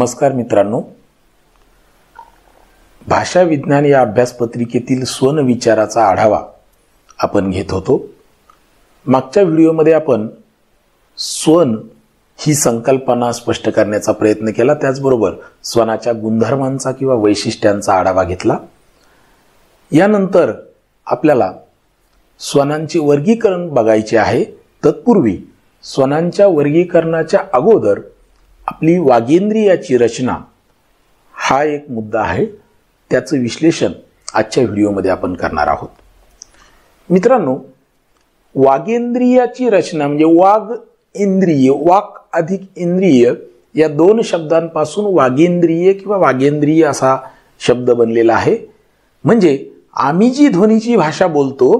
नमस्कार मित्रांनो, भाषा विज्ञान या अभ्यासपत्रिकेतील स्वन विचाराचा आढावा आपण घेत होतो। मागच्या व्हिडिओमध्ये आपण स्वन ही संकल्पना स्पष्ट करण्याचा प्रयत्न केला, त्याचबरोबर स्वनाच्या गुणधर्मांचा किंवा वैशिष्ट्यांचा आढावा घेतला। यानंतर आपल्याला स्वनांचे वर्गीकरण बघायचे आहे। तत्पूर्वी स्वनांच्या वर्गीकरणाच्या अगोदर आपली वागेंद्रियाची रचना हा एक मुद्दा आहे, त्याचं विश्लेषण आजच्या व्हिडिओमध्ये आपण करणार आहोत। मित्रांनो, वागेंद्रियाची रचना म्हणजे वाग इंद्रिय, वाक अधिक इंद्रिय या दोन शब्दांपासून वागेंद्रिय किंवा वागेंद्रिय असा शब्द बनलेला आहे। म्हणजे आम्ही जी ध्वनीची भाषा बोलतो,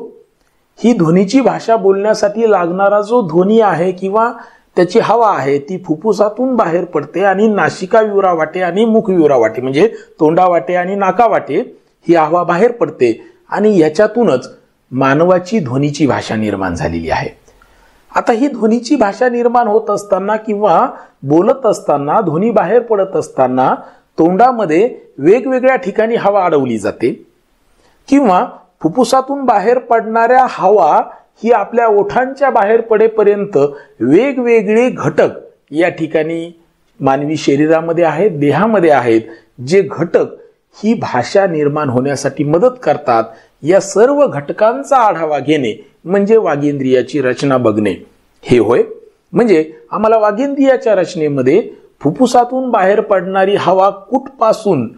ही ध्वनीची भाषा बोलण्यासाठी लागणारा जो ध्वनी आहे किंवा त्याची हवा आहे ती फुफ्फुसातून बाहेर पडते आणि नासिका विवरा वाटे आणि मुख विवरा वाटे म्हणजे तोंडा वाटे आणि नाका वाटे ही हवा बाहेर पडते आणि याच्यातूनच मानवाची ध्वनीची भाषा निर्माण झालेली आहे। आता ही ध्वनीची भाषा निर्माण होत असताना किंवा बोलत असताना, ध्वनी बाहेर पडत असताना तोंडामध्ये वेगवेगळ्या ठिकाणी हवा अडवली जाते किंवा फुफ्फुसातून बाहेर पडणाऱ्या हवा ही आपल्या ओठांच्या बाहेर पडेपर्यंत वेगवेगळे घटक या ठिकाणी मानवी शरीरामध्ये आहेत, देहामध्ये आहेत, जे घटक ही भाषा निर्माण होण्यासाठी मदत करतात। या सर्व घटकांचा आढावा घेणे म्हणजे वागेंद्रियाची रचना बघणे हे होय। म्हणजे आम्हाला वागेंद्रियाच्या रचनेमध्ये फुफ्फुसातून बाहेर पडणारी हवा कुठपासून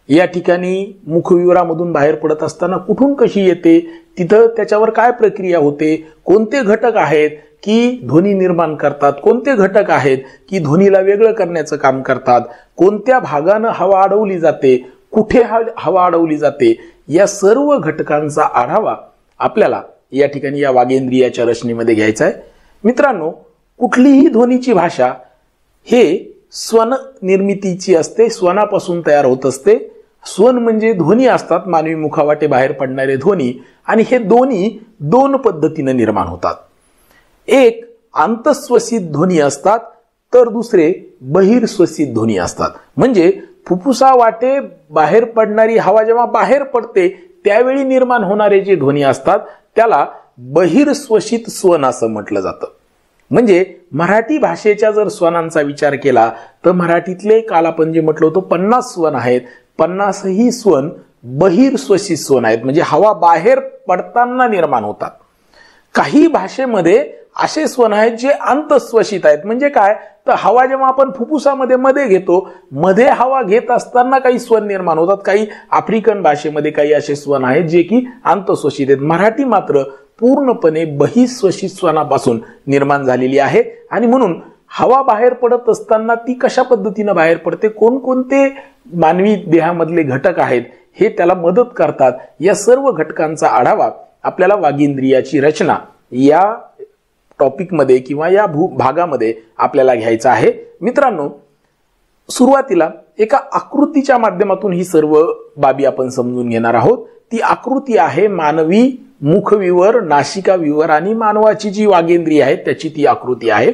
या ठिकाणी मुखविवरामधून बाहेर पडत असताना कुठून कशी येते, तिथं त्याच्यावर काय प्रक्रिया होते, कोणते घटक आहेत की ध्वनी निर्माण करतात, कोणते घटक आहेत की ध्वनीला वेगळं करण्याचं काम करतात, कोणत्या भागानं हवा अडवली जाते, कुठे हवा अडवली जाते, या सर्व घटकांचा आढावा आपल्याला या ठिकाणी या वागेंद्रियाच्या रचनेमध्ये घ्यायचा आहे। मित्रांनो, कुठलीही ध्वनीची भाषा हे स्वन निर्मितीची असते, स्वनापासून तयार होत असते। स्वन म्हणजे ध्वनी असतात, मानवी मुखावाटे बाहेर पडणारे ध्वनी, आणि हे दोन्ही दोन पद्धतीने निर्माण होतात। एक आंतस्वसित ध्वनी असतात तर दुसरे बहिर्श्वसित ध्वनी असतात। म्हणजे फुफ्फुसावाटे बाहेर पडणारी हवा जेव्हा बाहेर पडते त्यावेळी निर्माण होणारे जे ध्वनी असतात त्याला बहिर्श्वसित स्वन असं म्हटलं जातं। म्हणजे मराठी भाषेच्या जर स्वनांचा विचार केला तर मराठीतले काल आपण जे म्हटलं होतं 50 स्वन आहेत, 50 ही स्वन बहिर्श्वसित स्वन आहेत, म्हणजे हवा बाहेर पडताना निर्माण होतात। काही भाषेमध्ये असे स्वन आहेत जे अंतस्वसित आहेत। म्हणजे काय तर हवा जेव्हा आपण फुफ्फुसामध्ये मध्ये घेतो, मध्ये हवा घेत असताना काही स्वन निर्माण होतात। काही आफ्रिकन भाषेमध्ये काही असे स्वन आहेत जे की अंतस्वसित आहेत। मराठी मात्र पूर्णपणे बहिर्श्वसित स्वनापासून निर्माण झालेली आहे आणि म्हणून हवा बाहेर पडत असताना ती कशा पद्धतीने बाहेर पडते, कोणकोणते मानवी देहामधले घटक आहेत हे त्याला मदत करतात, या सर्व घटकांचा आढावा आपल्याला वागेंद्रियाची रचना या टॉपिकमध्ये किंवा या भागामध्ये आपल्याला घ्यायचा आहे। मित्रांनो, सुरुवातीला एका आकृतीच्या माध्यमातून ही सर्व बाबी आपण समजून घेणार आहोत। ती आकृती आहे मानवी मुखविवर, नासिका विवर आणि मानवाची जी वागेंद्रिय आहे त्याची ती आकृती आहे।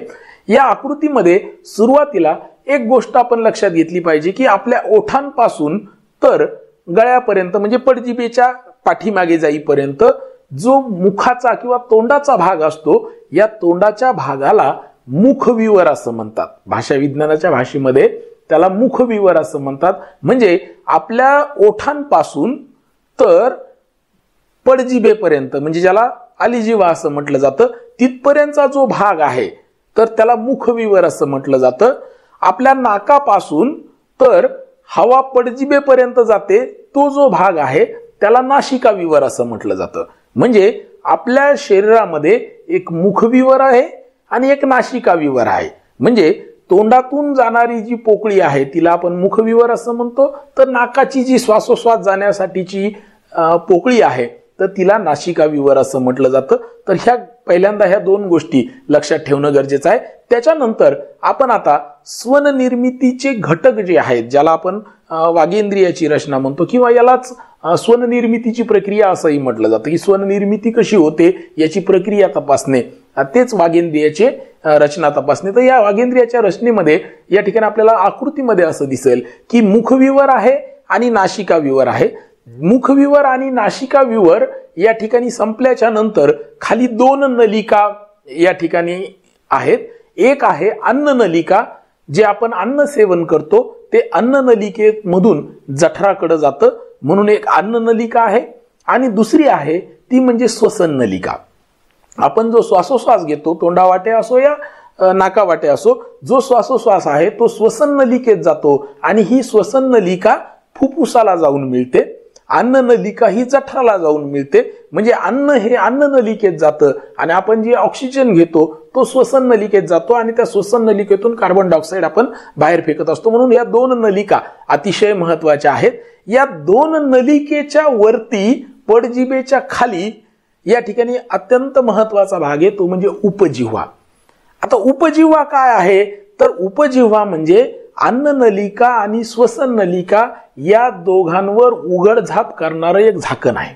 या आकृतीमध्ये सुरुवातीला एक गोष्ट आपण लक्षात घेतली पाहिजे की आपल्या ओठांपासून तर गळ्यापर्यंत म्हणजे पडजिभेच्या पाठीमागे जाईपर्यंत जो मुखाचा किंवा तोंडाचा भाग असतो, या तोंडाच्या भागाला मुखविवर असं म्हणतात। भाषा विज्ञानाच्या भाषेमध्ये त्याला मुखविवर असं म्हणतात। म्हणजे आपल्या ओठांपासून तर पडजिभेपर्यंत म्हणजे ज्याला अलिजिव्हा असं म्हटलं जातं, तिथपर्यंतचा जो भाग आहे तर त्याला मुखविवर असं म्हटलं जातं। आपल्या नाकापासून तर हवा पडजिभेपर्यंत जाते तो जो भाग आहे त्याला नासिका विवर असं म्हटलं जातं। म्हणजे आपल्या शरीरामध्ये एक मुखविवर आहे आणि एक नासिका विवर आहे। म्हणजे तोंडातून जाणारी जी पोकळी आहे तिला आपण मुखविवर असं म्हणतो, तर नाकाची जी श्वासोश्वास जाण्यासाठीची पोकळी आहे तर तिला नासिका विवर असं म्हटलं जातं। तर पहिल्यांदा ह्या दोन गोष्टी लक्षात ठेवणं गरजेचं आहे। त्याच्यानंतर आपण आता स्वन निर्मितीचे घटक जे आहेत, ज्याला आपण वागेंद्रियाची रचना म्हणतो किंवा यालाच स्वन निर्मितीची प्रक्रिया असंही म्हटलं जातं, की स्वन निर्मिती कशी होते याची प्रक्रिया तपासणे तेच वागेंद्रियाचे रचना तपासणी. तर या वागेंद्रियाच्या रचनेमध्ये या ठिकाणी आपल्याला आकृतीमध्ये असं दिसेल की मुखविवर आहे आणि नासिका विवर आहे. मुखविवर आणि नासिका विवर या ठिकाणी संपल्याच्या नंतर खाली 2 नलिका या ठिकाणी आहेत. एक आहे अन्न नलिका, जे आपण अन्न सेवन करतो ते अन्न नलिकेमधून जठराकडे जातं म्हणून एक अन्न नलिका आहे. आणि दुसरी आहे ती म्हणजे श्वसन नलिका. आपण जो श्वासोश्वास घेतो, तोंडावाटे असो या नाकावाटे असो, जो श्वासोश्वास आहे तो श्वसन नलिकेत जातो आणि ही श्वसन नलिका फुफ्फुसाला जाऊन मिळते. अन्न नलिका ही जठराला जाऊन मिळते. म्हणजे अन्न हे अन्न नलिकेत जातं आणि आपण जे ऑक्सिजन घेतो तो श्वसन नलिकेत जातो आणि त्या श्वसन नलिकेतून कार्बन डायऑक्साईड आपण बाहेर फेकत असतो. म्हणून या 2 नलिका अतिशय महत्वाच्या आहेत. या 2 नलिकेच्या वरती पडजिभेच्या खाली या ठिकाणी अत्यंत महत्वाचा भाग आहे, तो म्हणजे उपजिव्हा. आता उपजिव्हा काय आहे तर उपजिव्हा म्हणजे अन्न नलिका आणि श्वसन नलिका या दोघांवर उघडझाप करणारं एक झाकण आहे.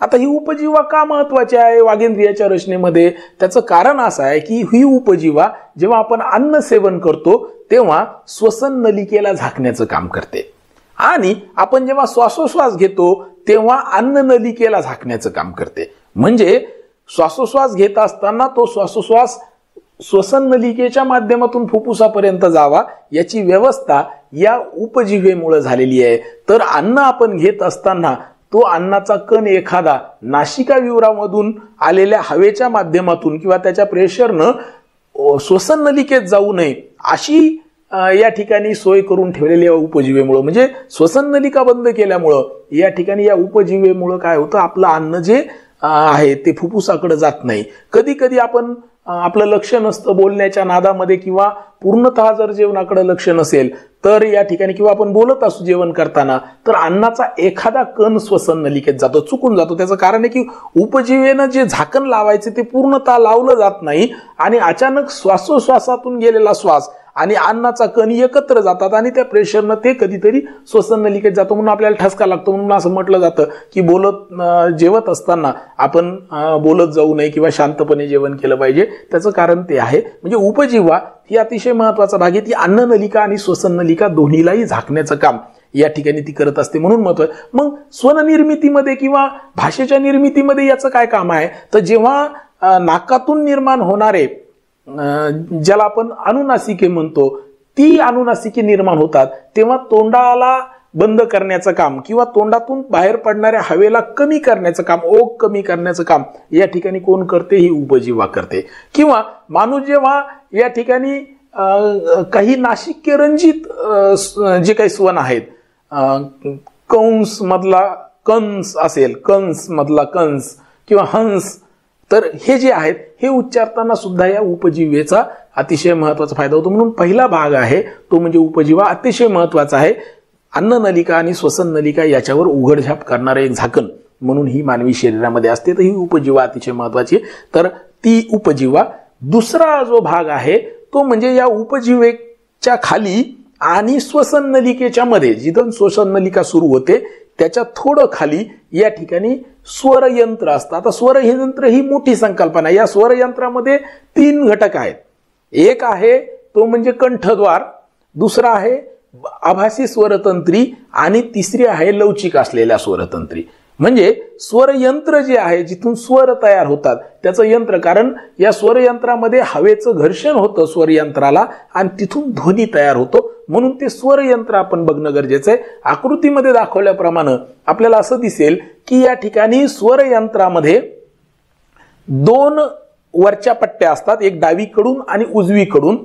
आता ही उपजिव्हा का महत्वाची आहे वागेंद्रियाच्या रचनेमध्ये? त्याचं कारण असं आहे की ही उपजिव्हा जेव्हा आपण अन्न सेवन करतो तेव्हा श्वसन नलिकेला झाकण्याचं काम करते आणि आपण जेव्हा श्वासोश्वास घेतो तेव्हा अन्न नलिकेला झाकण्याचं काम करते. म्हणजे श्वासोश्वास घेत असताना तो श्वासोश्वास श्वसन नलिकेच्या माध्यमातून फुफ्फुसापर्यंत जावा याची व्यवस्था या उपजिव्हेमुळे झालेली आहे. तर अन्न आपण घेत असताना तो अन्नाचा कण एखादा नासिका विवरामधून आलेल्या हवेच्या माध्यमातून किंवा त्याच्या प्रेशरनं श्वसन नलिकेत जाऊ नये अशी या ठिकाणी सोय करून ठेवलेली आहे उपजिव्हेमुळे. म्हणजे श्वसन नलिका बंद केल्यामुळं या ठिकाणी या उपजिव्हेमुळे काय होतं, आपलं अन्न जे आहे ते फुफ्फुसाकडे जात नाही. कधी कधी आपण आपलं लक्ष नसतं बोलण्याच्या नादामध्ये किंवा पूर्णतः जर जेवणाकडे लक्ष नसेल तर या ठिकाणी किंवा आपण बोलत असू जेवण करताना तर अन्नाचा एखादा कण श्वसन नलिकेत जातो, चुकून जातो. त्याचं कारण आहे की उपजिव्हेनं जे झाकण लावायचे ते पूर्णतः लावलं जात नाही आणि अचानक श्वासोश्वासातून गेलेला श्वास आणि अन्नाचा कण एकत्र जातात आणि त्या प्रेशरनं ते कधीतरी श्वसन नलिकेत जातो म्हणून आपल्याला ठसका लागतो. म्हणून असं म्हटलं जातं की जेवत असताना आपण बोलत जाऊ नये किंवा शांतपणे जेवण केलं पाहिजे. त्याचं कारण ते आहे. म्हणजे उपजिव्हा ही अतिशय महत्वाचा भाग आहे. ती अन्न नलिका आणि श्वसन नलिका दोन्हीलाही झाकण्याचं काम या ठिकाणी ती करत असते म्हणून महत्व आहे. मग स्वन निर्मितीमध्ये किंवा भाषेच्या निर्मितीमध्ये याचं काय काम आहे तर जेव्हा नाकातून निर्माण होणारे ज्याला आपण अनुनासिके म्हणतो ती अनुनासिके निर्माण होतात तेव्हा तोंडाला बंद करण्याचं काम किंवा तोंडातून बाहेर पडणाऱ्या हवेला कमी करण्याचं काम, ओघ कमी करण्याचं काम या ठिकाणी कोण करते, ही उपजिव्हा करते. किंवा माणूस जेव्हा या ठिकाणी काही नासिके रंजित जे काही स्वन आहेत, कंस मधला कंस असेल, कंस मधला कंस किंवा हंस, तर हे जे आहेत हे उच्चारताना सुद्धा या उपजिव्हेचा अतिशय महत्वाचा फायदा होतो. म्हणून पहिला भाग आहे तो म्हणजे उपजिव्हा अतिशय महत्वाचा आहे. अन्न नलिका आणि श्वसन नलिका याच्यावर उघडझाप करणारं एक झाकण म्हणून ही मानवी शरीरामध्ये असते. तर ही उपजिव्हा अतिशय महत्वाची आहे. तर ती उपजिव्हा. दुसरा जो भाग आहे तो म्हणजे या उपजिव्हेच्या खाली आणि श्वसन नलिकेच्या मध्ये, जिथून श्वसन नलिका सुरू होते त्याच्या थोडं खाली या ठिकाणी स्वरयंत्र असतं. आता स्वरयंत्र ही मोठी संकल्पना आहे. या स्वरयंत्रामध्ये 3 घटक आहेत. एक आहे तो म्हणजे कंठद्वार, दुसरा आहे आभासी स्वरतंत्री आणि तिसरी आहे लवचिक असलेल्या स्वरतंत्री. म्हणजे स्वरयंत्र जे आहे जिथून स्वर तयार होतात त्याचं यंत्र, कारण या स्वरयंत्रामध्ये हवेचं घर्षण होतं स्वरयंत्राला आणि तिथून ध्वनी तयार होतो म्हणून ते स्वरयंत्र आपण बघणं गरजेचं आहे. आकृतीमध्ये दाखवल्याप्रमाणे आपल्याला असं दिसेल की या ठिकाणी स्वरयंत्रामध्ये 2 वरच्या पट्ट्या असतात, एक डावीकडून आणि उजवीकडून.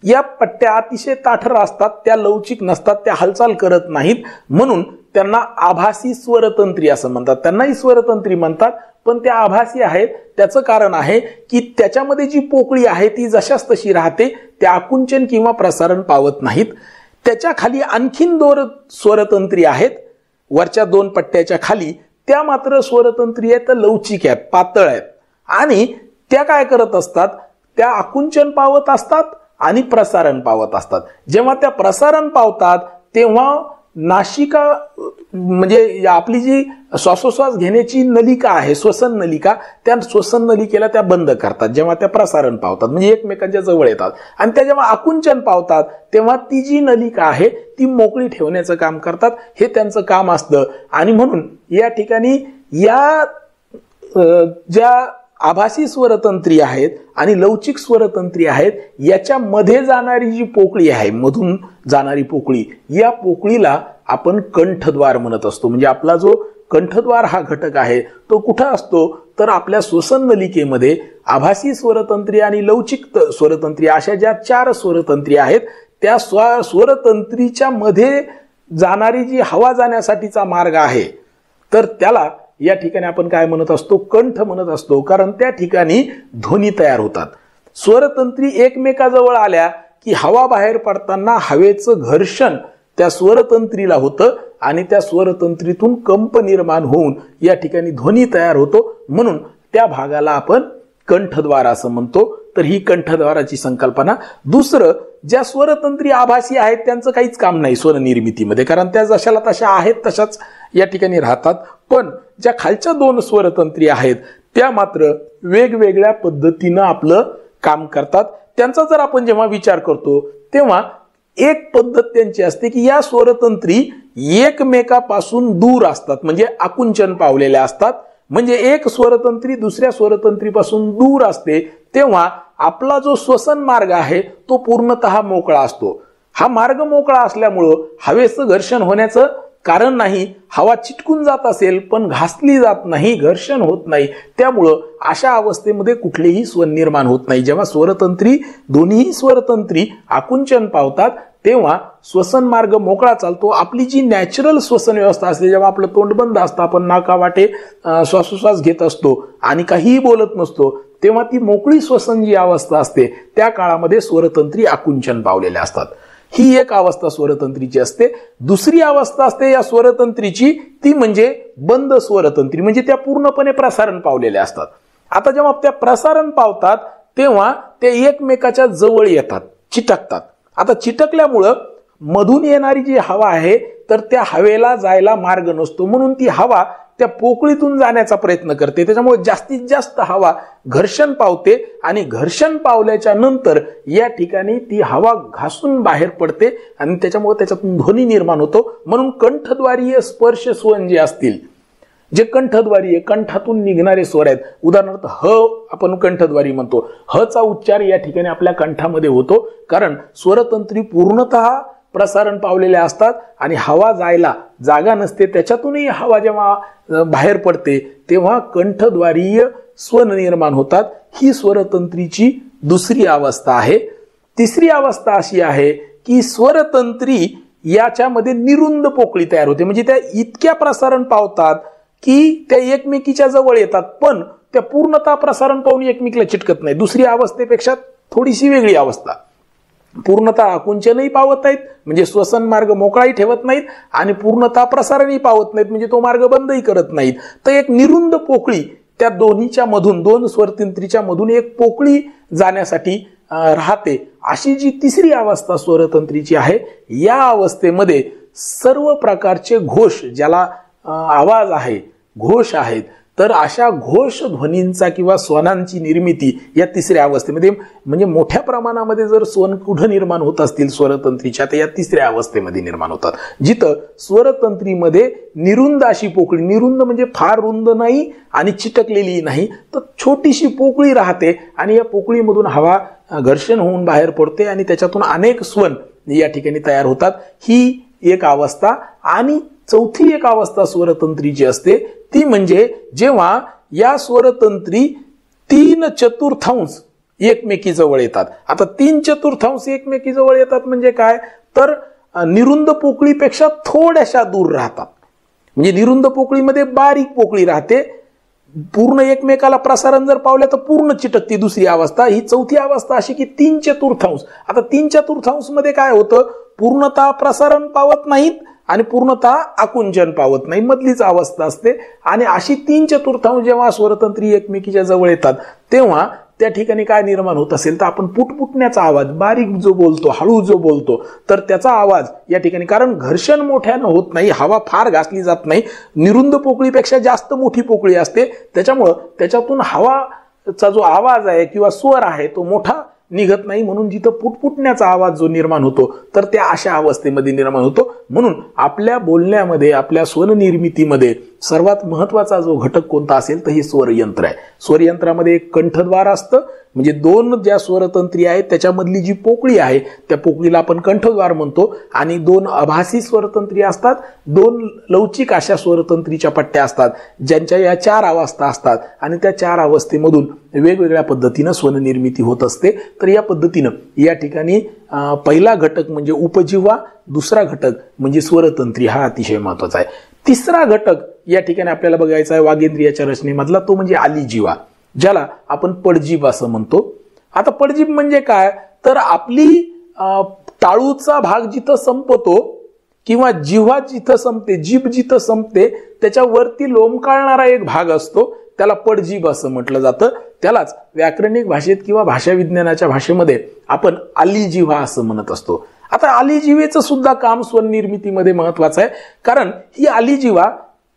या पट्ट्या अतिशय ताठर असतात, त्या लवचिक नसतात, त्या हालचाल करत नाहीत म्हणून त्यांना आभासी स्वरतंत्री असं म्हणतात. त्यांनाही स्वरतंत्री म्हणतात पण त्या आभासी आहेत. त्याचं कारण आहे की त्याच्यामध्ये जी पोकळी आहे ती जशाच तशी राहते, त्या आकुंचन किंवा प्रसारण पावत नाहीत. त्याच्या खाली आणखीन 2 स्वरतंत्री आहेत वरच्या 2 पट्ट्याच्या खाली, त्या मात्र स्वरतंत्री आहेत लवचिक आहेत, पातळ आहेत आणि त्या काय करत असतात, त्या आकुंचन पावत असतात आणि प्रसारण पावत असतात. जेव्हा त्या प्रसारण पावतात तेव्हा नासिका म्हणजे आपली जी श्वासोश्वास घेण्याची नलिका आहे, श्वसन नलिका, त्या श्वसन नलिकेला त्या बंद करतात जेव्हा त्या प्रसारण पावतात, म्हणजे एकमेकांच्या जवळ येतात. आणि त्या जेव्हा आकुंचन पावतात तेव्हा ती जी नलिका आहे ती मोकळी ठेवण्याचं काम करतात. हे त्यांचं काम असतं. आणि म्हणून या ठिकाणी या ज्या आभासी स्वरतंत्री आहेत आणि लवचिक स्वरतंत्री आहेत, याच्यामध्ये जाणारी जी पोकळी आहे, मधून जाणारी पोकळी, या पोकळीला आपण कंठद्वार म्हणत असतो. म्हणजे आपला जो कंठद्वार हा घटक आहे तो कुठं असतो, तर आपल्या श्वसन नलिकेमध्ये आभासी स्वरतंत्री आणि लवचिक स्वरतंत्री अशा ज्या 4 स्वरतंत्री आहेत, त्या स्वरतंत्रीच्या मध्ये जाणारी जी हवा जाण्यासाठीचा मार्ग आहे, तर त्याला या ठिकाणी आपण काय म्हणत असतो, कंठ म्हणत असतो. कारण त्या ठिकाणी ध्वनी तयार होतात. स्वरतंत्री एकमेकाजवळ आल्या की हवा बाहेर पडताना हवेचं घर्षण त्या स्वरतंत्रीला होतं आणि त्या स्वरतंत्रीतून कंप निर्माण होऊन या ठिकाणी ध्वनी तयार होतो. म्हणून त्या भागाला आपण कंठद्वार असं म्हणतो. तर ही कंठद्वाराची संकल्पना. दुसरं, ज्या स्वरतंत्री आभासी आहेत त्यांचं काहीच काम नाही स्वर निर्मितीमध्ये, कारण त्या जशाला तशा आहेत तशाच या ठिकाणी राहतात. पण ज्या खालच्या 2 स्वरतंत्री आहेत त्या मात्र वेगवेगळ्या पद्धतीनं आपलं काम करतात. त्यांचा जर आपण जेव्हा विचार करतो तेव्हा एक पद्धत त्यांची असते की या स्वरतंत्री एकमेकापासून दूर असतात, म्हणजे आकुंचन पावलेल्या असतात. म्हणजे एक स्वरतंत्री दुसऱ्या स्वरतंत्रीपासून दूर असते तेव्हा आपला जो श्वसन मार्ग आहे तो पूर्णतः मोकळा असतो. हा मार्ग मोकळा असल्यामुळं हवेचं घर्षण होण्याचं कारण नाही. हवा चिटकून जात असेल पण घासली जात नाही, घर्षण होत नाही. त्यामुळं अशा अवस्थेमध्ये कुठलेही स्वन निर्माण होत नाही. जेव्हा स्वरतंत्री, दोन्ही स्वरतंत्री आकुंचन पावतात तेव्हा श्वसन मार्ग मोकळा चालतो. आपली जी नॅचरल श्वसन व्यवस्था असते, जेव्हा आपलं तोंड बंद असतं, आपण नाकावाटे श्वासोश्वास घेत असतो आणि काहीही बोलत नसतो, तेव्हा ती मोकळी श्वसन जी अवस्था असते त्या काळामध्ये स्वरतंत्री आकुंचन पावलेल्या असतात. ही एक अवस्था स्वरतंत्रीची असते. दुसरी अवस्था असते या स्वरतंत्रीची, ती म्हणजे बंद स्वरतंत्री, म्हणजे त्या पूर्णपणे प्रसारण पावलेल्या असतात. आता जेव्हा त्या प्रसारण पावतात तेव्हा ते एकमेकाच्या जवळ येतात, चिटकतात. आता चिटकल्यामुळं मधून येणारी जी हवा आहे तर त्या हवेला जायला मार्ग नसतो, म्हणून ती हवा त्या पोकळीतून जाण्याचा प्रयत्न करते. त्याच्यामुळे जास्तीत जास्त हवा घर्षण पावते आणि घर्षण पावल्याच्या नंतर या ठिकाणी ती हवा घासून बाहेर पडते आणि त्याच्यामुळे त्याच्यातून ध्वनी निर्माण होतो. म्हणून कंठद्वारीय स्पर्श स्वन जे असतील, जे कंठद्वारी, कंठातून निघणारे स्वर आहेत, उदाहरणार्थ ह आपण कंठद्वारी म्हणतो. ह चा उच्चार या ठिकाणी आपल्या कंठामध्ये होतो, कारण स्वरतंत्री पूर्णतः प्रसारण पावलेल्या असतात आणि हवा जायला जागा नसते. त्याच्यातूनही हवा जेव्हा बाहेर पडते तेव्हा कंठद्वारीय स्वन निर्माण होतात. ही स्वरतंत्रीची दुसरी अवस्था आहे. तिसरी अवस्था अशी आहे की स्वरतंत्री याच्यामध्ये निरुंद पोकळी तयार होते, म्हणजे त्या इतक्या प्रसारण पावतात की त्या एकमेकीच्या जवळ येतात, पण त्या पूर्णतः प्रसारण पाहून एकमेकीला चिटकत नाही. दुसरी अवस्थेपेक्षा थोडीशी वेगळी अवस्था. पूर्णतः आकुंचनही पावत नाहीत, म्हणजे श्वसन मार्ग मोकळाही ठेवत नाहीत, आणि पूर्णतः प्रसारणही पावत नाहीत, म्हणजे तो मार्ग बंदही करत नाहीत. तर एक निरुंद पोकळी त्या दोन्हीच्या मधून, 2 स्वरतंत्रीच्या मधून एक पोकळी जाण्यासाठी राहते. अशी जी तिसरी अवस्था स्वरतंत्रीची आहे, या अवस्थेमध्ये सर्व प्रकारचे घोष, ज्याला आवाज आहे, घोष आहेत, तर अशा घोष ध्वनींचा किंवा स्वनांची निर्मिती या तिसऱ्या अवस्थेमध्ये, म्हणजे मोठ्या प्रमाणामध्ये जर स्वन कुठं निर्माण होत असतील स्वरतंत्रीच्या, तर या तिसऱ्या अवस्थेमध्ये निर्माण होतात, जिथं स्वरतंत्रीमध्ये निरुंद अशी पोकळी, निरुंद म्हणजे फार रुंद नाही आणि चिटकलेली नाही, तर छोटीशी पोकळी राहते आणि या पोकळीमधून हवा घर्षण होऊन बाहेर पडते आणि त्याच्यातून अनेक स्वन या ठिकाणी तयार होतात. ही एक अवस्था. आणि चौथी एक अवस्था स्वरतंत्रीची असते, ती म्हणजे जेव्हा या स्वरतंत्री 3/4 एकमेकी जवळ येतात. आता 3/4 एकमेकी जवळ येतात म्हणजे काय, तर निरुंद पोकळीपेक्षा थोड्याशा दूर राहतात. म्हणजे निरुंद पोकळीमध्ये बारीक पोकळी राहते, पूर्ण एकमेकाला प्रसारण जर पावलं तर पूर्ण चिटकती दुसरी अवस्था. ही चौथी अवस्था अशी की 3/4. आता 3/4 मध्ये काय होतं, पूर्णतः प्रसारण पावत नाहीत आणि पूर्णतः आकुंचन पावत नाही, मधलीच अवस्था असते. आणि अशी 3/4 जेव्हा स्वरतंत्री एकमेकीच्या जवळ येतात तेव्हा त्या ठिकाणी काय निर्माण होत असेल तर आपण पुटपुटण्याचा आवाज, बारीक जो बोलतो, हळू जो बोलतो, तर त्याचा आवाज या ठिकाणी, कारण घर्षण मोठ्यानं होत नाही, हवा फार घासली जात नाही, निरुंद पोकळीपेक्षा जास्त मोठी पोकळी असते, त्याच्यामुळं त्याच्यातून हवाचा जो आवाज आहे किंवा स्वर आहे तो मोठा निघत नाही, म्हणून जिथं पुटपुटण्याचा आवाज जो निर्माण होतो तर त्या अशा अवस्थेमध्ये निर्माण होतो. म्हणून आपल्या बोलण्यामध्ये, आपल्या स्वर निर्मितीमध्ये सर्वात महत्वाचा जो घटक कोणता असेल तर हे स्वरयंत्र आहे. स्वरयंत्रामध्ये एक कंठद्वार असतं, म्हणजे दोन ज्या स्वरतंत्री आहेत त्याच्यामधली जी पोकळी आहे त्या पोकळीला आपण कंठद्वार म्हणतो, आणि दोन आभासी स्वरतंत्री असतात, दोन लवचिक अशा स्वरतंत्रीच्या पट्ट्या असतात ज्यांच्या या 4 अवस्था असतात, आणि त्या 4 अवस्थेमधून वेगवेगळ्या पद्धतीनं स्वरनिर्मिती होत असते. तर या पद्धतीनं या ठिकाणी पहिला घटक म्हणजे उपजिव्हा, दुसरा घटक म्हणजे स्वरतंत्री, हा अतिशय महत्वाचा आहे. तिसरा घटक या ठिकाणी आपल्याला बघायचा आहे वागेंद्रियाच्या रचनेमधला, तो म्हणजे आलीजिव्हा, ज्याला आपण पडजीभ असं म्हणतो. आता पडजीभ म्हणजे काय, तर आपली टाळूचा भाग जिथं संपतो किंवा जिव्हा जिथं संपते, जीभ जिथं संपते त्याच्यावरती लोंबकाळणारा एक भाग असतो, त्याला पडजीभ असं म्हटलं जातं. त्यालाच व्याकरणिक भाषेत किंवा भाषा विज्ञानाच्या भाषेमध्ये आपण आलीजिव्हा असं म्हणत असतो. आता आलीजिव्हेचं सुद्धा काम स्वरनिर्मितीमध्ये महत्वाचं आहे, कारण ही आलीजिव्हा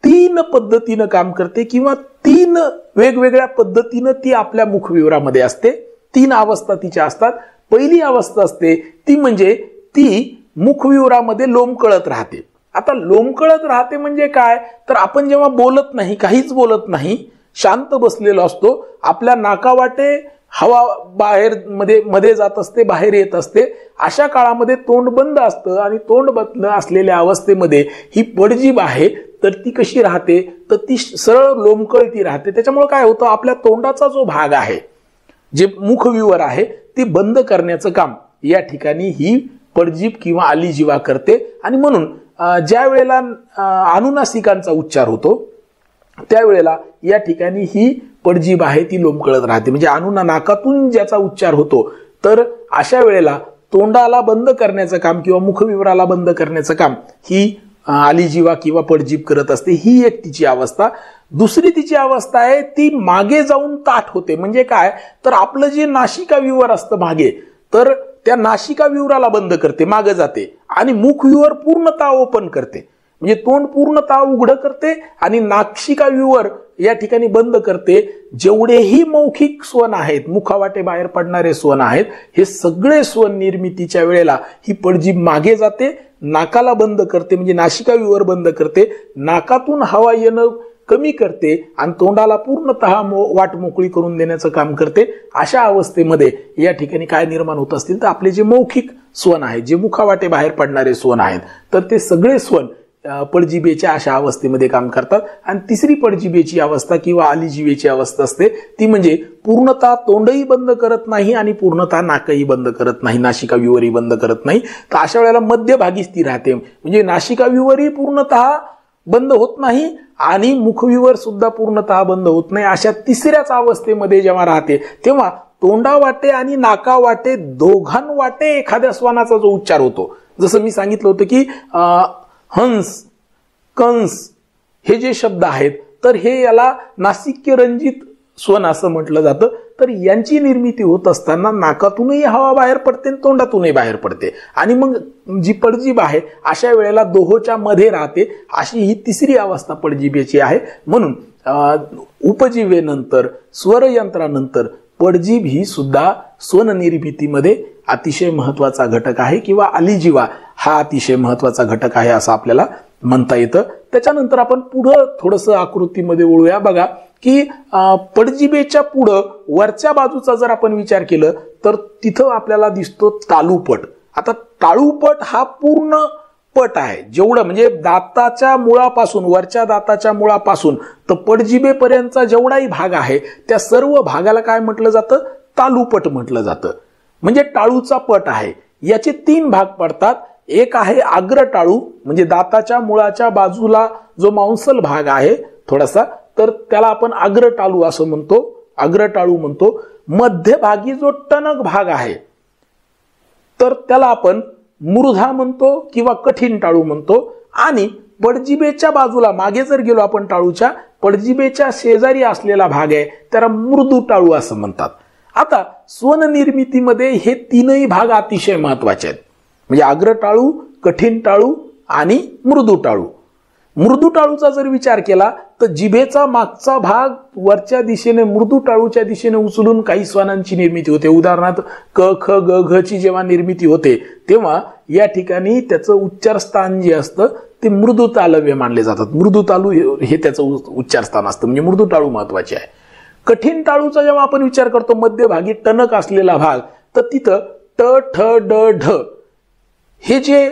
3 पद्धतीनं काम करते किंवा 3 वेगवेगळ्या पद्धतीनं ती आपल्या मुखविवरामध्ये असते. 3 अवस्था तिच्या असतात. पहिली अवस्था असते ती म्हणजे ती मुखविवरामध्ये लोंबकळत राहते. आता लोंबकळत राहते म्हणजे काय, तर आपण जेव्हा बोलत नाही, काहीच बोलत नाही, शांत बसलेलो असतो, आपल्या नाकावाटे हवा बाहेर मध्ये जात असते, बाहेर येत असते, अशा काळामध्ये तोंड बंद असतं, आणि तोंड बंद असलेल्या अवस्थेमध्ये ही पडजीभ आहे तर ती कशी राहते, तर ती सरळ लोंबकळती राहते. त्याच्यामुळे काय होतं, आपल्या तोंडाचा जो भाग आहे, जे मुखविवर आहे, ती बंद करण्याचं काम या ठिकाणी ही पडजीभ किंवा आलीजिव्हा करते. आणि म्हणून ज्या वेळेला अनुनासिकांचा उच्चार होतो त्यावेळेला या ठिकाणी ही पडजीभ आहे ती लोंबकळत राहते, म्हणजे नाकातून ज्याचा उच्चार होतो, तर अशा वेळेला तोंडाला बंद करण्याचं काम किंवा मुखविवराला बंद करण्याचं काम ही आलीजिव्हा किंवा पडजीभ करत असते. ही एक तिची अवस्था. दुसरी तिची अवस्था आहे ती मागे जाऊन ताठ होते. म्हणजे काय, तर आपलं जे नासिका विवर असतं मागे, तर त्या नासिका विवराला बंद करते, मागे जाते, आणि मुखविवर पूर्णतः ओपन करते, म्हणजे तोंड पूर्णतः उघडं करते आणि नासिका विवर या ठिकाणी बंद करते. जेवढेही मौखिक स्वन आहेत, मुखावाटे बाहेर पडणारे स्वन आहेत, हे सगळे स्वन निर्मितीच्या वेळेला ही पडजीभ मागे जाते, नाकाला बंद करते, म्हणजे नासिका विवर बंद करते, नाकातून हवा येणं कमी करते आणि तोंडाला पूर्णतः वाट मोकळी करून देण्याचं काम करते. अशा अवस्थेमध्ये या ठिकाणी काय निर्माण होत असतील तर आपले जे मौखिक स्वन आहेत, जे मुखावाटे बाहेर पडणारे स्वन आहेत, तर ते सगळे स्वन पडजिभेच्या अशा अवस्थेमध्ये काम करतात. आणि तिसरी पडजिभेची अवस्था किंवा आलीजिभेची अवस्था असते ती म्हणजे पूर्णतः तोंडही बंद करत नाही आणि पूर्णतः नाकही बंद करत नाही, नासिका विवरही बंद करत नाही. तर अशा वेळेला मध्यभागीच ती राहते, म्हणजे नासिका विवरही पूर्णतः बंद होत नाही आणि मुखविवर सुद्धा पूर्णतः बंद होत नाही. अशा तिसऱ्याच अवस्थेमध्ये जेव्हा राहते तेव्हा तोंडावाटे आणि नाकावाटे दोघांवाटे एखाद्या स्वानाचा जो उच्चार होतो, जसं मी सांगितलं होतं की हंस, कंस हे जे शब्द आहेत तर हे याला नासिक्य रंजित स्वन असं म्हटलं जातं. तर यांची निर्मिती होत असताना नाकातूनही हवा बाहेर पडते आणि तोंडातूनही बाहेर पडते, आणि मग जी पडजीभ आहे अशा वेळेला दोहोच्या मध्ये राहते. अशी ही तिसरी अवस्था पडजिभेची आहे. म्हणून उपजिभेनंतर स्वरयंत्रानंतर पडजीभ ही सुद्धा स्वन निर्मितीमध्ये अतिशय महत्वाचा घटक आहे किंवा आलीजिव्हा हा अतिशय महत्वाचा घटक आहे असं आपल्याला म्हणता येतं. त्याच्यानंतर आपण पुढं थोडंसं आकृतीमध्ये वळूया. बघा की पडजिभेच्या पुढं वरच्या बाजूचा जर आपण विचार केलं तर तिथं आपल्याला दिसतो तालुपट. आता तालुपट हा पूर्ण पट आहे, जेवढं म्हणजे दाताच्या मुळापासून, वरच्या दाताच्या मुळापासून तर पडजिभेपर्यंतचा जेवढाही भाग आहे त्या सर्व भागाला काय म्हटलं जातं, तालुपट म्हटलं जातं. म्हणजे टाळूचा पट आहे. याचे 3 भाग पडतात. एक आहे अग्रटाळू, म्हणजे दाताच्या मुळाच्या बाजूला जो मांसल भाग आहे थोडासा, तर त्याला आपण अग्रटाळू असं म्हणतो, अग्रटाळू म्हणतो. मध्यभागी जो टणक भाग आहे तर त्याला आपण मूर्धा म्हणतो किंवा कठीण टाळू म्हणतो. आणि पडजिभेच्या बाजूला मागे जर गेलो आपण टाळूच्या, पडजिभेच्या शेजारी असलेला भाग आहे त्याला मृदू टाळू असं म्हणतात. आता स्वननिर्मितीमध्ये हे तीनही भाग अतिशय महत्वाचे आहेत. म्हणजे अग्र टाळू, कठीण टाळू आणि मृदू टाळू. मृदू टाळूचा जर विचार केला तर जिभेचा मागचा भाग वरच्या दिशेने मृदू टाळूच्या दिशेने उचलून काही स्वनांची निर्मिती होते. उदाहरणार्थ क ख ग घ ची जेव्हा निर्मिती होते तेव्हा या ठिकाणी त्याचं उच्चार स्थान जे असतं ते मृदू तालव्य मानले जातात. मृदू तालू हे त्याचं उच्चार स्थान असतं, म्हणजे मृदू टाळू महत्वाचे आहे. कठीण टाळूचा जेव्हा आपण विचार करतो मध्यभागी टणक असलेला भाग, तर तिथं ट ठ ड ढ हे जे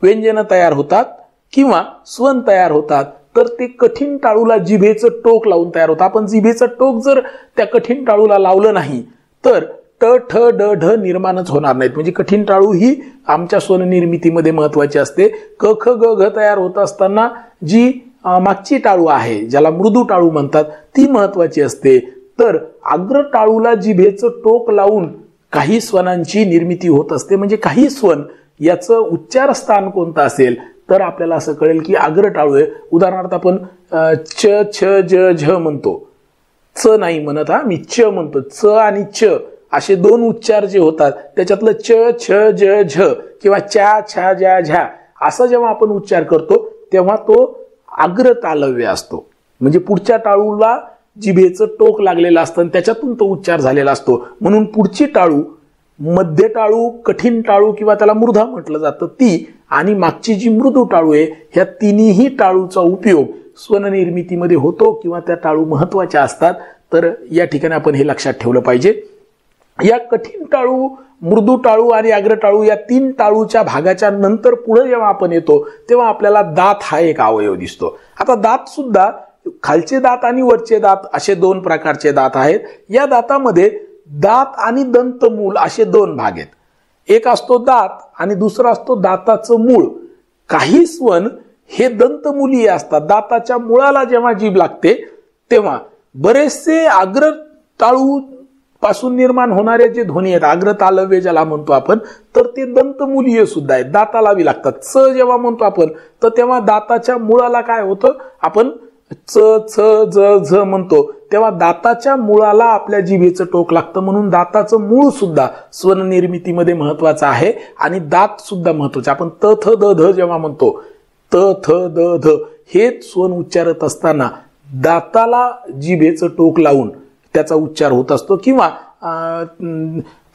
व्यंजन तयार होतात किंवा स्वन तयार होतात तर ते कठीण टाळूला जिभेचं टोक लावून तयार होतं. आपण जिभेचं टोक जर त्या कठीण टाळूला लावलं नाही तर ट ठ ड ढ निर्माणच होणार नाहीत. म्हणजे कठीण टाळू ही आमच्या स्वन निर्मितीमध्ये महत्वाची असते. क ख ग घ तयार होत असताना जी मागची टाळू आहे ज्याला मृदू टाळू म्हणतात ती महत्वाची असते. तर अग्र टाळूला जिभेचं टोक लावून काही स्वनांची निर्मिती होत असते. म्हणजे काही स्वन याचं उच्चार स्थान कोणतं असेल तर आपल्याला असं कळेल की अग्र टाळू आहे. उदाहरणार्थ आपण च छ ज झ म्हणतो, च नाही म्हणत, मी च म्हणतो. च आणि च असे दोन उच्चार जे होतात त्याच्यातलं च छ ज झ किंवा च्या छा ज्या झ्या असा जेव्हा आपण उच्चार करतो तेव्हा तो अग्र तालव्य असतो. म्हणजे पुढच्या टाळूला जिभेचं टोक लागलेलं असतं आणि त्याच्यातून तो उच्चार झालेला असतो. म्हणून पुढची टाळू, मध्य टाळू, कठीण टाळू किंवा त्याला मृदा म्हटलं जातं ती, आणि मागची जी मृदू टाळू आहे, ह्या तिन्ही टाळूचा उपयोग स्वननिर्मितीमध्ये होतो किंवा त्या टाळू महत्वाच्या असतात. तर या ठिकाणी आपण हे लक्षात ठेवलं पाहिजे. या कठीण टाळू, मृदू टाळू आणि अग्र टाळू या तीन टाळूच्या भागाच्या नंतर पुढे जेव्हा आपण येतो तेव्हा आपल्याला दात हा एक अवयव दिसतो. आता दात सुद्धा खालचे दात आणि वरचे दात असे दोन प्रकारचे दात आहेत. या दातामध्ये दात आणि दंतमूल असे दोन भाग आहेत. एक असतो दात आणि दुसरा असतो दाताचं मूळ. काही स्वन हे दंतमुलीय असतात. दाताच्या मुळाला जेव्हा जीभ लागते तेव्हा बरेचसे अग्र टाळू पासून निर्माण होणारे जे ध्वनी आहेत, अग्र तालव्य ज्याला म्हणतो आपण, तर ते दंतमुलीय सुद्धा आहेत, दातालावी लागतात. च जेव्हा म्हणतो आपण तर तेव्हा दाताच्या मुळाला काय होतं, आपण च छ ज झ म्हणतो तेव्हा दाताच्या मुळाला आपल्या जिभेचं टोक लागतं. म्हणून दाताचं मूळ सुद्धा स्वन निर्मितीमध्ये महत्वाचं आहे आणि दात सुद्धा महत्वाचे. आपण त थ द ध जेव्हा म्हणतो, त थ द ध हे स्वन उच्चारत असताना दाताला जिभेचं टोक लावून त्याचा उच्चार होत असतो किंवा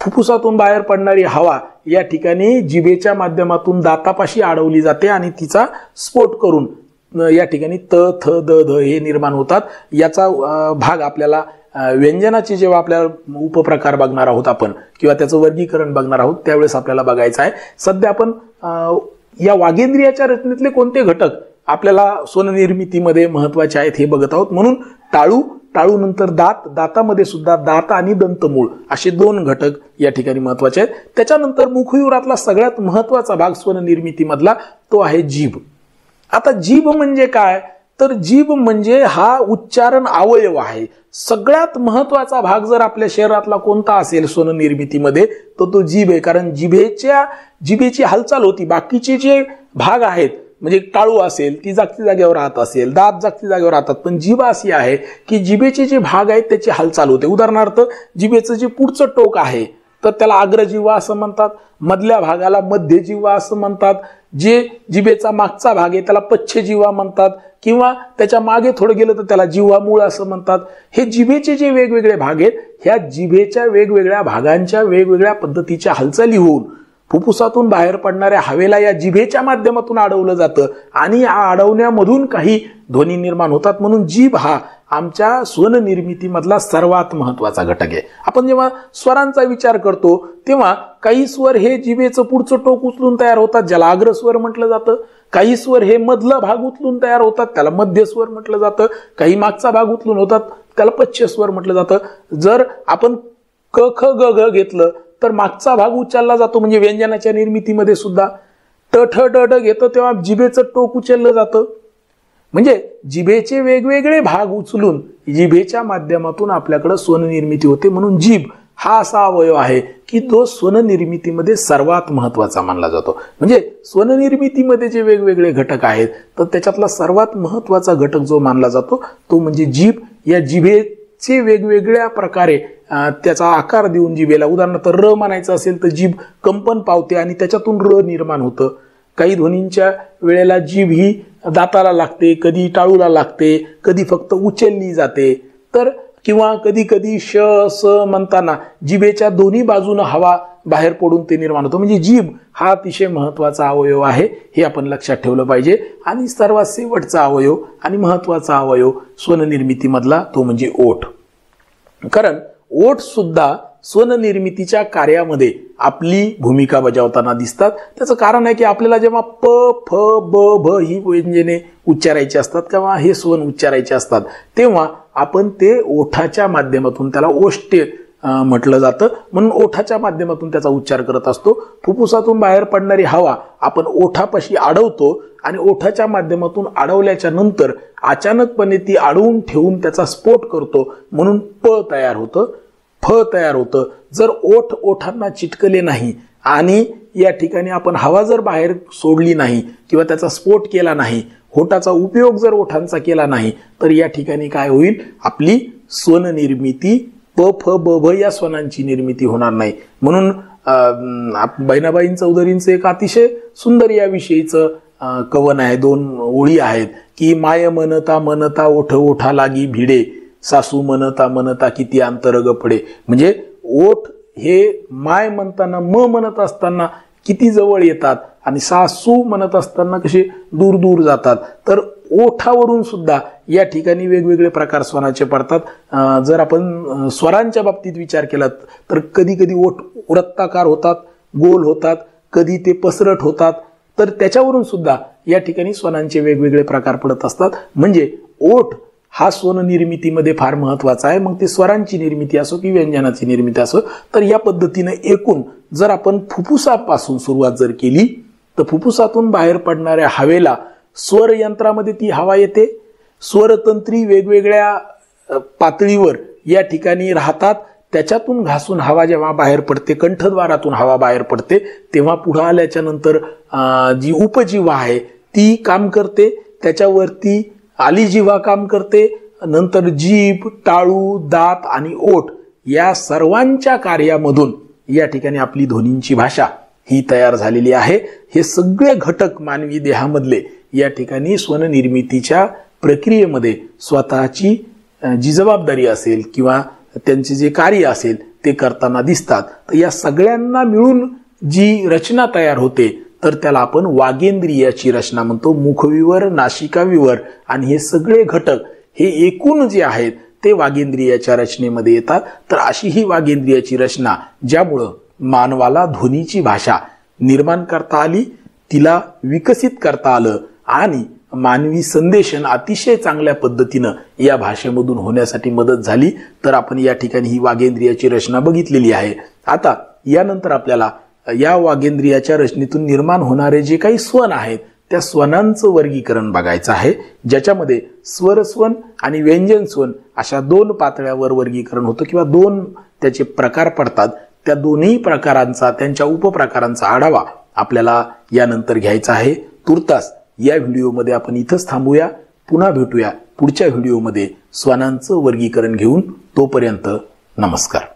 फुफ्फुसातून बाहेर पडणारी हवा या ठिकाणी जिभेच्या माध्यमातून दातापाशी अडवली जाते आणि तिचा स्फोट करून या ठिकाणी त थ द ध हे निर्माण होतात. याचा भाग आपल्याला व्यंजनाचे जेव्हा आपल्याला उपप्रकार बघणार आहोत आपण किंवा त्याचं वर्गीकरण बघणार आहोत त्यावेळेस आपल्याला बघायचं आहे. सध्या आपण या वागेंद्रियाच्या रचनेतले कोणते घटक आपल्याला स्वननिर्मितीमध्ये महत्वाचे आहेत हे बघत आहोत. म्हणून टाळू, टाळू नंतर दात, दातामध्ये सुद्धा दात आणि दंतमूळ असे दोन घटक या ठिकाणी महत्वाचे आहेत. त्याच्यानंतर मुखयुरातला सगळ्यात महत्वाचा भाग स्वननिर्मितीमधला तो आहे जीभ. आता जीभ म्हणजे काय, तर जीभ म्हणजे हा उच्चारण अवयव आहे. सगळ्यात महत्वाचा भाग जर आपल्या शरीरातला कोणता असेल स्वननिर्मितीमध्ये तर तो जीभ आहे. कारण जिभेची हालचाल होती. बाकीचे जे भाग आहेत म्हणजे टाळू असेल ती जागच्या जागेवर राहत असेल, दात जागच्या जागेवर राहतात, पण जीभ अशी आहे की जिभेचे जे भाग आहेत त्याची हालचाल होते. उदाहरणार्थ जिभेचं जे पुढचं टोक आहे तर त्याला अग्रजिव्हा असं म्हणतात, मधल्या भागाला मध्यजिव्हा असं म्हणतात, जे जिभेचा मागचा भाग आहे त्याला पच्छजिव्हा म्हणतात किंवा त्याच्या मागे थोडं गेलं तर त्याला जिव्हा मूळ असं म्हणतात. हे जिभेचे जे वेगवेगळे भाग आहेत ह्या जिभेच्या वेगवेगळ्या भागांच्या वेगवेगळ्या पद्धतीच्या हालचाली होऊन फुफ्फुसातून बाहेर पडणाऱ्या हवेला या जिभेच्या माध्यमातून अडवलं जातं आणि या अडवण्यामधून काही ध्वनी निर्माण होतात. म्हणून जीभ हा आमच्या स्वननिर्मितीमधला सर्वात महत्वाचा घटक आहे. आपण जेव्हा स्वरांचा विचार करतो तेव्हा काही स्वर हे जिभेचं पुढचं टोक उचलून तयार होतात ज्याला अग्रस्वर म्हटलं जातं. काही स्वर हे मधला भाग उचलून तयार होतात त्याला मध्यस्वर म्हटलं जातं. काही मागचा भाग उचलून होतात त्याला पच्छस्वर म्हटलं जातं. जर आपण क ख ग घ घेतलं तर मागचा भाग उचलला जातो. म्हणजे व्यंजनाच्या निर्मितीमध्ये सुद्धा ट ठ ड ढ घेतो तेव्हा जिभेचं टोक उचललं जातं. म्हणजे जिभेचे वेगवेगळे भाग उचलून जिभेच्या माध्यमातून आपल्याकडे स्वननिर्मिती होते. म्हणून जीभ हा असा अवयव आहे की तो स्वननिर्मितीमध्ये सर्वात महत्वाचा मानला जातो. म्हणजे स्वननिर्मितीमध्ये जे वेगवेगळे घटक आहेत तर त्याच्यातला सर्वात महत्वाचा घटक जो मानला जातो तो म्हणजे जीभ. या जिभे चे वेगवेगळ्या प्रकारे त्याचा आकार देऊन जिभेला, उदाहरणार्थ र म्हणायचं असेल तर जीभ कंपन पावते आणि त्याच्यातून र निर्माण होतं. काही ध्वनींच्या वेळेला जीभ ही दाताला लागते, कधी टाळूला लागते, कधी फक्त उचलली जाते. तर किंवा कधी कधी श स म्हणताना जिभेच्या दोन्ही बाजूने हवा बाहेर पडून ते निर्माण होतं. म्हणजे जीभ हा अतिशय महत्वाचा अवयव आहे, हे आपण लक्षात ठेवलं पाहिजे. आणि सर्वात शेवटचा अवयव आणि महत्वाचा अवयव स्वननिर्मितीमधला तो म्हणजे ओठ. कारण ओठ सुद्धा स्वननिर्मितीच्या कार्यामध्ये आपली भूमिका बजावताना दिसतात. त्याचं कारण आहे की आपल्याला जेव्हा प फ ब भ ही व्यंजने उच्चारायची असतात किंवा हे स्वन उच्चारायचे असतात, तेव्हा आपण ते ओठाच्या माध्यमातून, त्याला ओष्ठ्य म्हटलं जातं, म्हणून ओठाच्या माध्यमातून त्याचा उच्चार करत असतो. फुफ्फुसातून बाहेर पडणारी हवा आपण ओठापाशी अडवतो आणि ओठाच्या माध्यमातून अडवल्याच्या नंतर अचानकपणे ती अडवून ठेवून त्याचा स्फोट करतो, म्हणून प तयार होतं, फ तयार होतं. जर ओठ ओठांना चिटकले नाही आणि या ठिकाणी आपण हवा जर बाहेर सोडली नाही किंवा त्याचा स्फोट केला नाही, ओठाचा उपयोग जर ओठांचा केला नाही, तर या ठिकाणी काय होईल, आपली स्वननिर्मिती प फ ब भ या स्वनांची निर्मिती होणार नाही. म्हणून बहिणाबाई चौधरींचं एक अतिशय सुंदर याविषयीचं कवन आहे, 2 ओळी आहेत की माय मनता मनता ओठ ओठा लागी भिडे, सासू मनता मनता किती अंतरग पडे. म्हणजे ओठ हे माय म्हणताना म म्हणत असताना किती जवळ येतात आणि सासू म्हणत असताना कसे दूर दूर जातात. तर ओठावरून सुद्धा या ठिकाणी वेगवेगळे प्रकार स्वराचे पडतात. जर आपण स्वरांच्या बाबतीत विचार केला तर कधी कधी ओठ वृत्ताकार होतात, गोल होतात, कधी ते पसरट होतात. तर त्याच्यावरून सुद्धा या ठिकाणी स्वरांचे वेगवेगळे प्रकार पडत असतात. म्हणजे ओठ हा स्वन निर्मितीमध्ये फार महत्वाचा आहे. मग ते स्वरांची निर्मिती असो की व्यंजनाची निर्मिती असो. तर या पद्धतीने एकूण जर आपण फुफ्फुसापासून सुरुवात जर केली तर फुफ्फुसातून बाहेर पडणाऱ्या हवेला स्वर यंत्रामध्ये ती हवा येते. स्वरतंत्री वेगवेगळ्या पातळीवर या ठिकाणी राहतात. त्याच्यातून घासून हवा जेव्हा बाहेर पडते, कंठद्वारातून हवा बाहेर पडते, तेव्हा पुढे आल्याच्या नंतर जी उपजिव्हा आहे ती काम करते, त्याच्यावरती आली जिव्हा काम करते, नंतर जीभ, टाळू, दात आणि ओठ या सर्वांच्या कार्यामधून या ठिकाणी आपली ध्वनींची भाषा ही तयार झालेली आहे. हे सगळे घटक मानवी देहामधले या ठिकाणी स्वननिर्मितीच्या प्रक्रियेमध्ये स्वतःची जी जबाबदारी असेल किंवा त्यांचे जे कार्य असेल ते करताना दिसतात. तर या सगळ्यांना मिळून जी रचना तयार होते तर त्याला आपण वागेंद्रियाची रचना म्हणतो. मुखविवर, नासिकाविवर आणि हे सगळे घटक हे एकूण जे आहेत ते वागेंद्रियाच्या रचनेमध्ये येतात. तर अशी ही वागेंद्रियाची रचना ज्यामुळं मानवाला ध्वनीची भाषा निर्माण करता आली, तिला विकसित करता आलं आणि मानवी संदेशन अतिशय चांगल्या पद्धतीनं या भाषेमधून होण्यासाठी मदत झाली. तर आपण या ठिकाणी ही वागेंद्रियाची रचना बघितलेली आहे. आता यानंतर आपल्याला या वागेंद्रियाच्या रचनेतून निर्माण होणारे जे काही स्वन आहेत त्या स्वनांचं वर्गीकरण बघायचं आहे, ज्याच्यामध्ये स्वरस्वन आणि व्यंजन स्वन अशा 2 पातळ्यावर वर्गीकरण होतं किंवा 2 त्याचे प्रकार पडतात. त्या दोन्ही प्रकारांचा, त्यांच्या उपप्रकारांचा आढावा आपल्याला यानंतर घ्यायचा आहे. तुर्तास या व्हिडिओमध्ये आपण इथंच थांबूया. पुन्हा भेटूया पुढच्या व्हिडिओमध्ये स्वनांचं वर्गीकरण घेऊन. तोपर्यंत नमस्कार.